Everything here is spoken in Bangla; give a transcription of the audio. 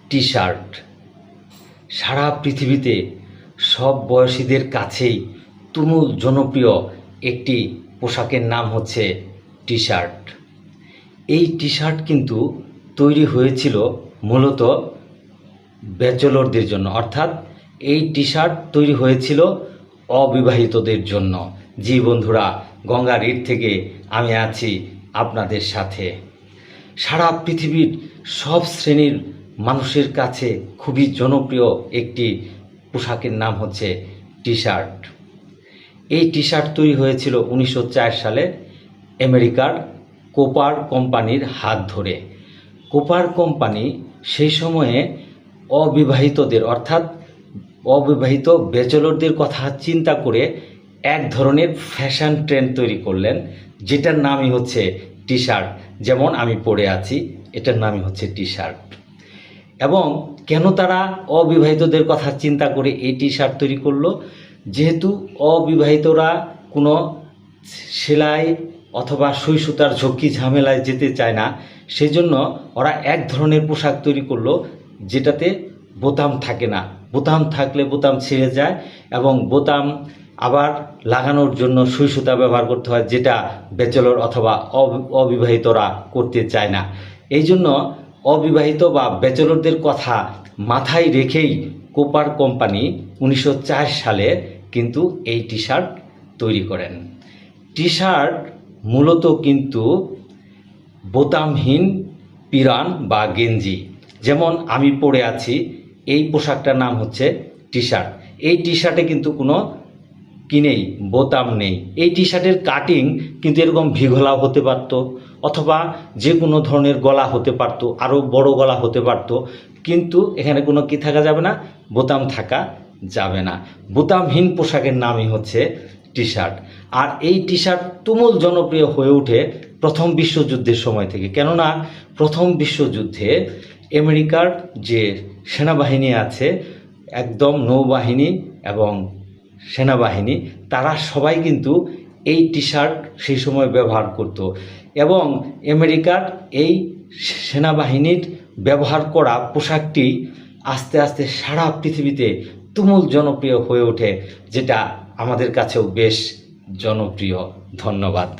টি শার্ট সারা পৃথিবীতে সব বয়সীদের কাছেই তুমুল জনপ্রিয় একটি পোশাকের নাম হচ্ছে টি শার্ট। এই টি শার্ট কিন্তু তৈরি হয়েছিল মূলত ব্যাচেলরদের জন্য, অর্থাৎ এই টি শার্ট তৈরি হয়েছিল অবিবাহিতদের জন্য। জি বন্ধুরা, গঙ্গা রিড থেকে আমি আছি আপনাদের সাথে। সারা পৃথিবীর সব শ্রেণীর মানুষের কাছে খুবই জনপ্রিয় একটি পোশাকের নাম হচ্ছে টি শার্ট। এই টি শার্ট তৈরি হয়েছিল 1904 সালে আমেরিকার কোপার কোম্পানির হাত ধরে। কোপার কোম্পানি সেই সময়ে অবিবাহিতদের অর্থাৎ অবিবাহিত ব্যাচেলরদের কথা চিন্তা করে এক ধরনের ফ্যাশন ট্রেন্ড তৈরি করলেন, যেটার নামই হচ্ছে টি শার্ট। যেমন আমি পরে আছি, এটার নামই হচ্ছে টি শার্ট। এবং কেন তারা অবিবাহিতদের কথা চিন্তা করে এই টি শার্ট তৈরি করলো? যেহেতু অবিবাহিতরা কোনো সেলাই অথবা সুই সুতার ঝক্কি ঝামেলায় যেতে চায় না, সেজন্য ওরা এক ধরনের পোশাক তৈরি করলো যেটাতে বোতাম থাকে না। বোতাম থাকলে বোতাম ছিঁড়ে যায় এবং বোতাম আবার লাগানোর জন্য সুই সুতা ব্যবহার করতে হয়, যেটা ব্যাচেলর অথবা অবিবাহিতরা করতে চায় না। এই জন্য অবিবাহিত বা ব্যাচেলরদের কথা মাথায় রেখেই কোপার কোম্পানি 1904 সালে কিন্তু এই টি শার্ট তৈরি করেন। টি শার্ট মূলত কিন্তু বোতামহীন পিরান বা গেঞ্জি। যেমন আমি পরে আছি, এই পোশাকটার নাম হচ্ছে টি শার্ট। এই টি শার্টে কিন্তু কোনো নেই, বোতাম নেই। এই টি শার্টের কাটিং কিন্তু এরকম ভিগলা হতে পারতো, অথবা যে কোনো ধরনের গলা হতে পারতো, আরও বড় গলা হতে পারতো, কিন্তু এখানে কোনো কি থাকা যাবে না, বোতাম থাকা যাবে না। বোতামহীন পোশাকের নামই হচ্ছে টি শার্ট। আর এই টি শার্ট তুমুল জনপ্রিয় হয়ে ওঠে প্রথম বিশ্বযুদ্ধের সময় থেকে। কেননা প্রথম বিশ্বযুদ্ধে আমেরিকার যে সেনাবাহিনী আছে, একদম নৌবাহিনী এবং সেনাবাহিনী, তারা সবাই কিন্তু এই টি শার্ট সেই সময় ব্যবহার করত। এবং আমেরিকার এই সেনাবাহিনীর ব্যবহার করা পোশাকটি আস্তে আস্তে সারা পৃথিবীতে তুমুল জনপ্রিয় হয়ে ওঠে, যেটা আমাদের কাছেও বেশ জনপ্রিয়। ধন্যবাদ।